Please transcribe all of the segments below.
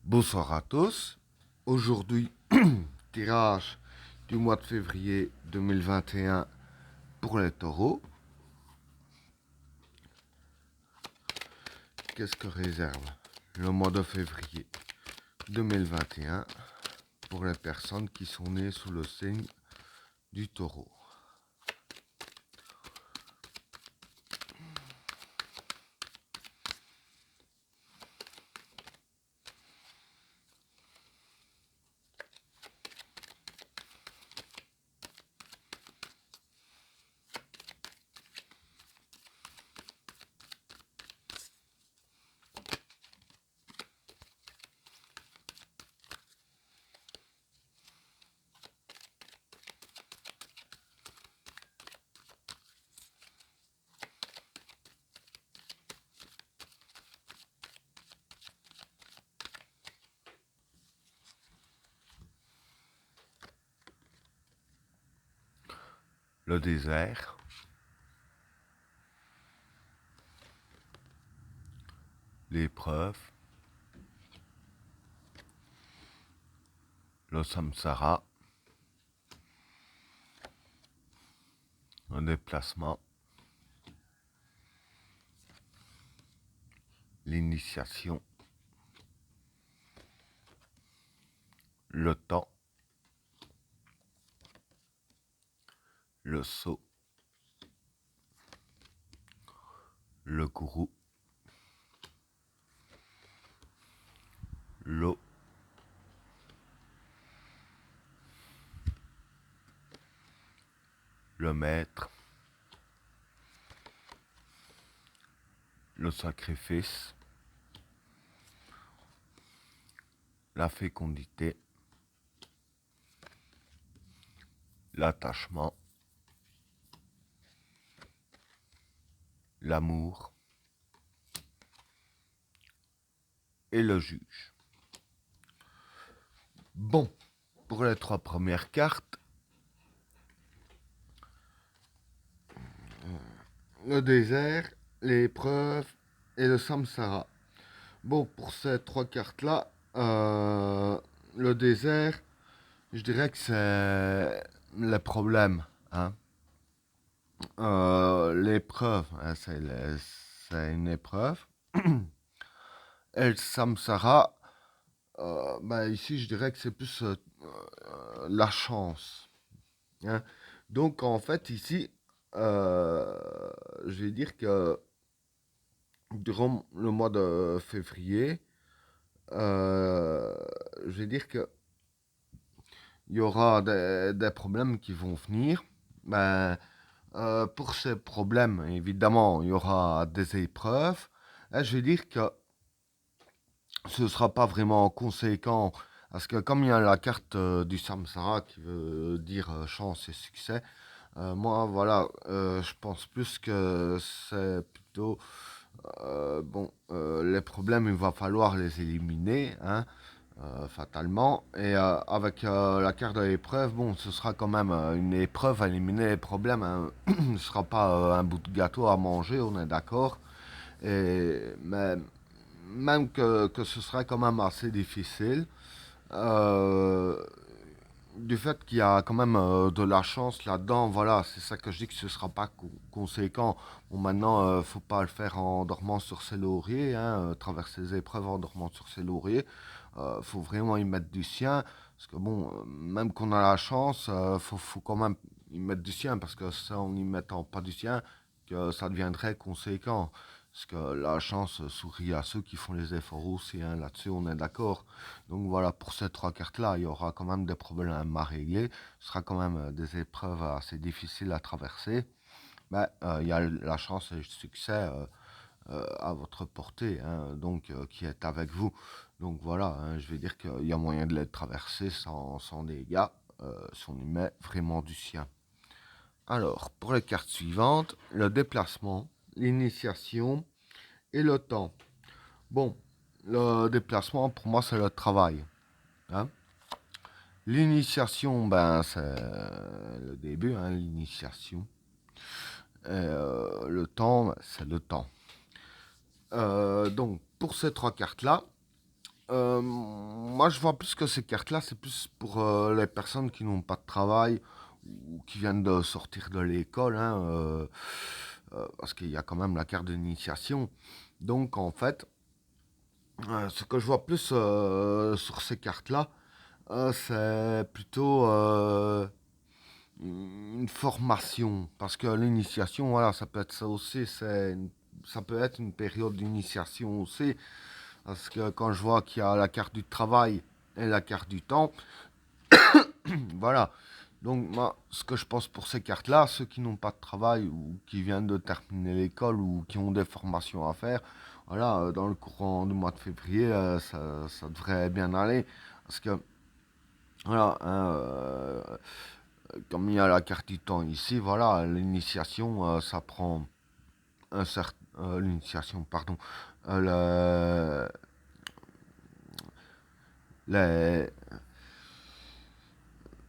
Bonsoir à tous. Aujourd'hui, tirage du mois de février 2021 pour les taureaux. Qu'est-ce que réserve le mois de février 2021 pour les personnes qui sont nées sous le signe du taureau? Le désert, l'épreuve, le samsara, un déplacement, l'initiation, le temps, le saut, le gourou, l'eau, le maître, le sacrifice, la fécondité, l'attachement, l'amour et le juge. Bon, pour les trois premières cartes, le désert, l'épreuve et le samsara. Bon, pour ces trois cartes-là, le désert, je dirais que c'est le problème. Hein. L'épreuve, hein, c'est une épreuve. Et le samsara, ici, je dirais que c'est plus la chance. Hein. Donc, en fait, ici, je vais dire que durant le mois de février, je vais dire que il y aura des problèmes qui vont venir. Ben, pour ces problèmes, évidemment, il y aura des épreuves. Et je vais dire que ce ne sera pas vraiment conséquent. Parce que comme il y a la carte du samsara qui veut dire chance et succès, moi, voilà, je pense plus que c'est plutôt les problèmes, il va falloir les éliminer, hein, fatalement. Et avec la carte de l'épreuve, bon, ce sera quand même une épreuve à éliminer les problèmes. Hein. Ce ne sera pas un bout de gâteau à manger, on est d'accord. Mais même que ce sera quand même assez difficile. Euh, du fait qu'il y a quand même de la chance là-dedans, voilà, c'est ça que je dis que ce sera pas conséquent. Bon, maintenant, faut pas le faire en dormant sur ses lauriers, hein, traverser les épreuves en dormant sur ses lauriers. Faut vraiment y mettre du sien, parce que bon, même qu'on a la chance, faut quand même y mettre du sien, parce que ça, en y mettant pas du sien, que ça deviendrait conséquent. Parce que la chance sourit à ceux qui font les efforts aussi, hein, là-dessus on est d'accord. Donc voilà, pour ces trois cartes-là, il y aura quand même des problèmes à régler. Ce sera quand même des épreuves assez difficiles à traverser. Mais il y a la chance et le succès à votre portée, hein, donc qui est avec vous. Donc voilà, hein, je vais dire qu'il y a moyen de les traverser sans dégâts, si on y met vraiment du sien. Alors, pour les cartes suivantes, le déplacement, l'initiation et le temps. Bon, le déplacement, pour moi, c'est le travail. Hein. L'initiation, ben, c'est le début, hein, l'initiation. Et le temps, c'est le temps. Donc, pour ces trois cartes-là, Moi, je vois plus que ces cartes-là, c'est plus pour les personnes qui n'ont pas de travail ou qui viennent de sortir de l'école, hein, parce qu'il y a quand même la carte d'initiation. Donc, en fait, ce que je vois plus sur ces cartes-là, c'est plutôt une formation. Parce que l'initiation, voilà, ça peut être ça aussi, ça peut être une période d'initiation aussi. Parce que quand je vois qu'il y a la carte du travail et la carte du temps, voilà. Donc, moi, ce que je pense pour ces cartes-là, ceux qui n'ont pas de travail ou qui viennent de terminer l'école ou qui ont des formations à faire, voilà, dans le courant du mois de février, ça devrait bien aller. Parce que, voilà, hein, comme il y a la carte du temps ici, voilà, l'initiation, ça prend un certain. L'initiation, pardon. Le, les,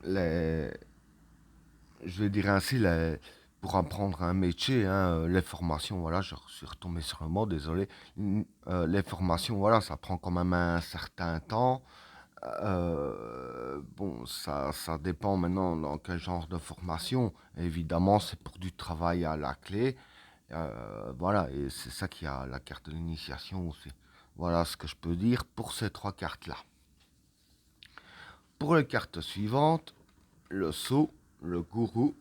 les, je vais dire ainsi, pour apprendre un métier, hein, les formations, voilà, je suis retombé sur le mot, désolé. Les formations, voilà, ça prend quand même un certain temps. Bon, ça dépend maintenant dans quel genre de formation. Évidemment, c'est pour du travail à la clé. Voilà, et c'est ça qui a la carte de l'initiation aussi. Voilà ce que je peux dire pour ces trois cartes-là. Pour les cartes suivantes, le sceau, le gourou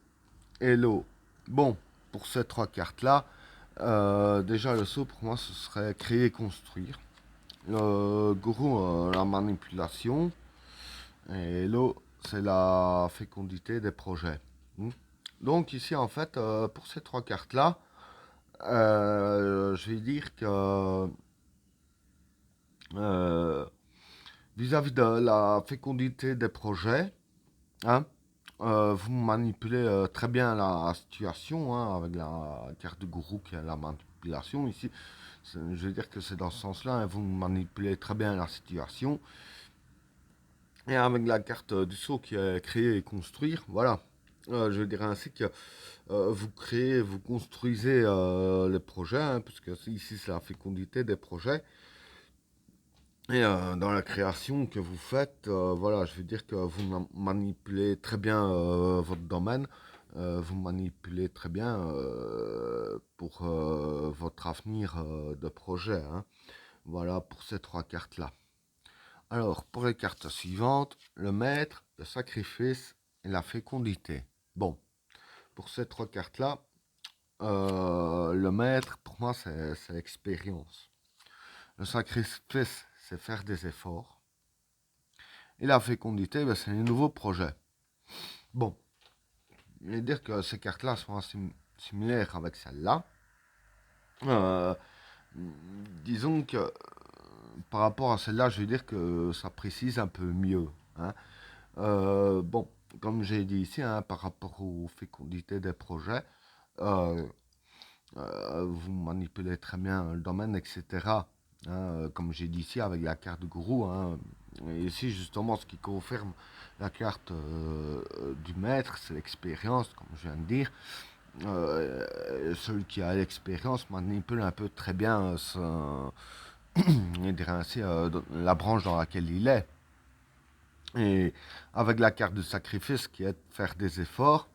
et l'eau. Bon, pour ces trois cartes-là, déjà le sceau pour moi ce serait créer et construire. Le gourou, la manipulation. Et l'eau, c'est la fécondité des projets. Hmm. Donc ici en fait, pour ces trois cartes-là, je vais dire que euh, vis-à-vis de la fécondité des projets, hein, vous manipulez très bien la situation, hein, avec la carte de gourou qui est la manipulation ici. Je veux dire que c'est dans ce sens-là, hein, vous manipulez très bien la situation. Et avec la carte du saut qui est créer et construire, voilà. Je dirais ainsi que vous créez, vous construisez les projets, hein, puisque ici c'est la fécondité des projets. Et dans la création que vous faites, voilà, je veux dire que vous manipulez très bien votre domaine, vous manipulez très bien pour votre avenir de projet, hein. Voilà pour ces trois cartes-là. Alors, pour les cartes suivantes, le maître, le sacrifice et la fécondité. Bon, pour ces trois cartes-là, le maître, pour moi, c'est l'expérience. Le sacrifice, c'est faire des efforts. Et la fécondité, ben, c'est les nouveaux projets. Bon, je vais dire que ces cartes-là sont assez similaires avec celle-là. Euh, disons que par rapport à celle-là, je vais dire que ça précise un peu mieux, hein. Bon, comme j'ai dit ici, hein, par rapport aux fécondités des projets, euh, vous manipulez très bien le domaine, etc. Hein, comme j'ai dit ici avec la carte de gourou, hein. Et ici, justement, ce qui confirme la carte du maître, c'est l'expérience, comme je viens de dire. Celui qui a l'expérience manipule un peu très bien je dirais ainsi, la branche dans laquelle il est. Et avec la carte de sacrifice qui est de faire des efforts,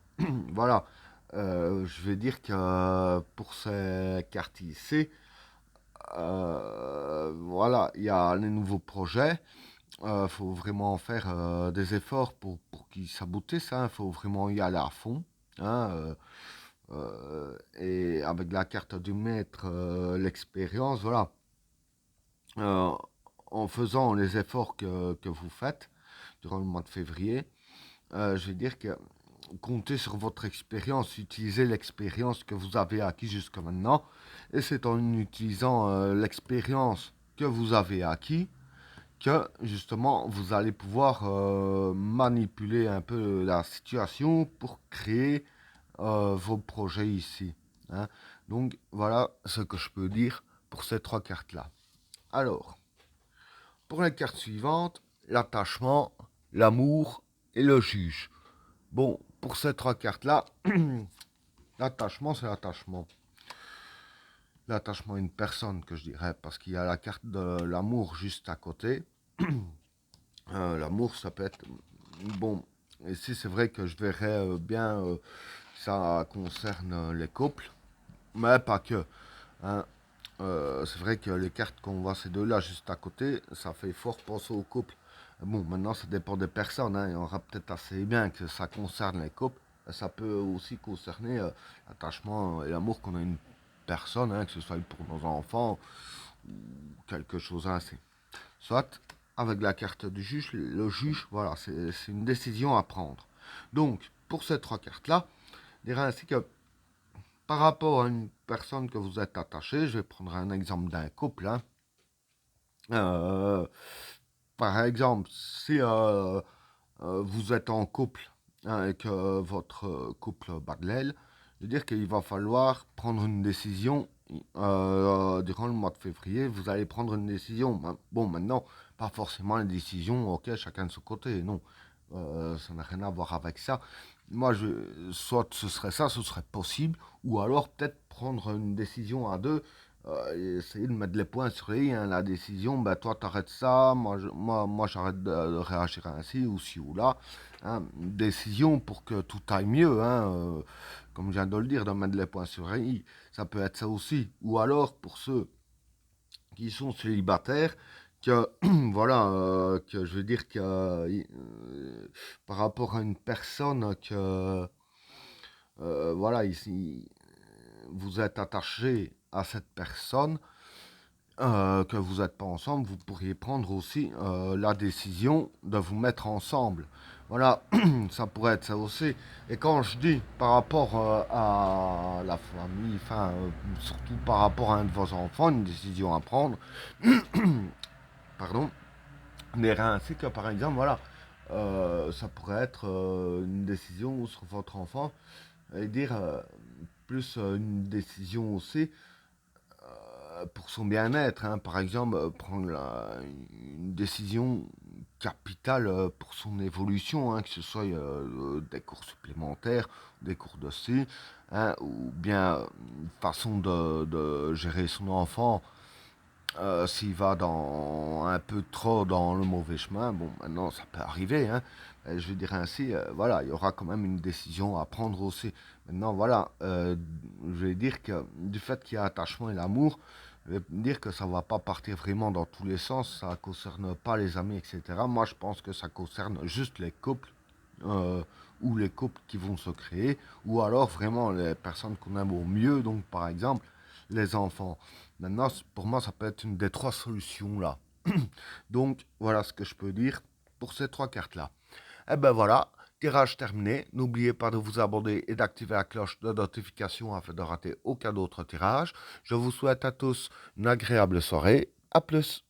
voilà, je vais dire que pour ces cartes ici, voilà, il y a les nouveaux projets. Il faut vraiment faire des efforts pour qu'ils s'aboutissent. Il faut vraiment y aller à fond, hein, et avec la carte du maître, l'expérience, voilà. Euh, en faisant les efforts que vous faites durant le mois de février, je vais dire que comptez sur votre expérience, utilisez l'expérience que vous avez acquis jusqu'à maintenant, et c'est en utilisant l'expérience que vous avez acquis que justement vous allez pouvoir manipuler un peu la situation pour créer vos projets ici, hein. Donc voilà ce que je peux dire pour ces trois cartes là. Alors, pour les cartes suivantes, l'attachement, l'amour et le juge. Bon, pour ces trois cartes-là, l'attachement, c'est l'attachement. L'attachement à une personne, que je dirais, parce qu'il y a la carte de l'amour juste à côté. L'amour, ça peut être bon. Ici, c'est vrai que je verrais bien ça concerne les couples, mais pas que. Hein. C'est vrai que les cartes qu'on voit ces deux-là juste à côté, ça fait fort penser aux couples. Bon, maintenant, ça dépend des personnes. Hein. Il y aura peut-être assez bien que ça concerne les couples. Ça peut aussi concerner l'attachement et l'amour qu'on a à une personne, hein, que ce soit pour nos enfants ou quelque chose ainsi. Soit, avec la carte du juge, le juge, voilà, c'est une décision à prendre. Donc, pour ces trois cartes-là, je dirais ainsi que par rapport à une personne que vous êtes attaché, je vais prendre un exemple d'un couple. Hein. Euh, Par exemple, si vous êtes en couple hein, et que votre couple bat de l'aile, je veux dire qu'il va falloir prendre une décision durant le mois de février. Vous allez prendre une décision. Bon, maintenant, pas forcément une décision, ok, chacun de son côté, non. Ça n'a rien à voir avec ça. Moi, soit ce serait ça, ce serait possible, ou alors peut-être prendre une décision à deux et essayer de mettre les points sur les i. Hein. La décision, ben, toi t'arrêtes ça, moi j'arrête de réagir ainsi ou ci ou là. Hein. Décision pour que tout aille mieux. Hein. Comme je viens de le dire, de mettre les points sur les i. Ça peut être ça aussi. Ou alors pour ceux qui sont célibataires, que voilà, que je veux dire que par rapport à une personne que voilà, ici vous êtes attaché à cette personne, que vous n'êtes pas ensemble, vous pourriez prendre aussi la décision de vous mettre ensemble. Voilà, ça pourrait être ça aussi. Et quand je dis par rapport à la famille, enfin, surtout par rapport à un de vos enfants, une décision à prendre, pardon, mais ainsi que par exemple, voilà, ça pourrait être une décision sur votre enfant, et dire plus une décision aussi pour son bien-être. Hein. Par exemple, prendre une décision capitale pour son évolution, hein, que ce soit des cours supplémentaires, des cours de C, hein, ou bien une façon de gérer son enfant s'il va un peu trop dans le mauvais chemin. Bon, maintenant, ça peut arriver. Hein. Je vais dire ainsi, voilà, il y aura quand même une décision à prendre aussi. Maintenant, voilà, je vais dire que du fait qu'il y a attachement et l'amour, je vais dire que ça va pas partir vraiment dans tous les sens. Ça ne concerne pas les amis, etc. Moi, je pense que ça concerne juste les couples. euh, ou les couples qui vont se créer, ou alors vraiment les personnes qu'on aime au mieux, donc par exemple les enfants. Maintenant, pour moi, ça peut être une des trois solutions là. Donc, voilà ce que je peux dire pour ces trois cartes-là. Et ben voilà, tirage terminé. N'oubliez pas de vous abonner et d'activer la cloche de notification afin de rater aucun autre tirage. Je vous souhaite à tous une agréable soirée. A plus.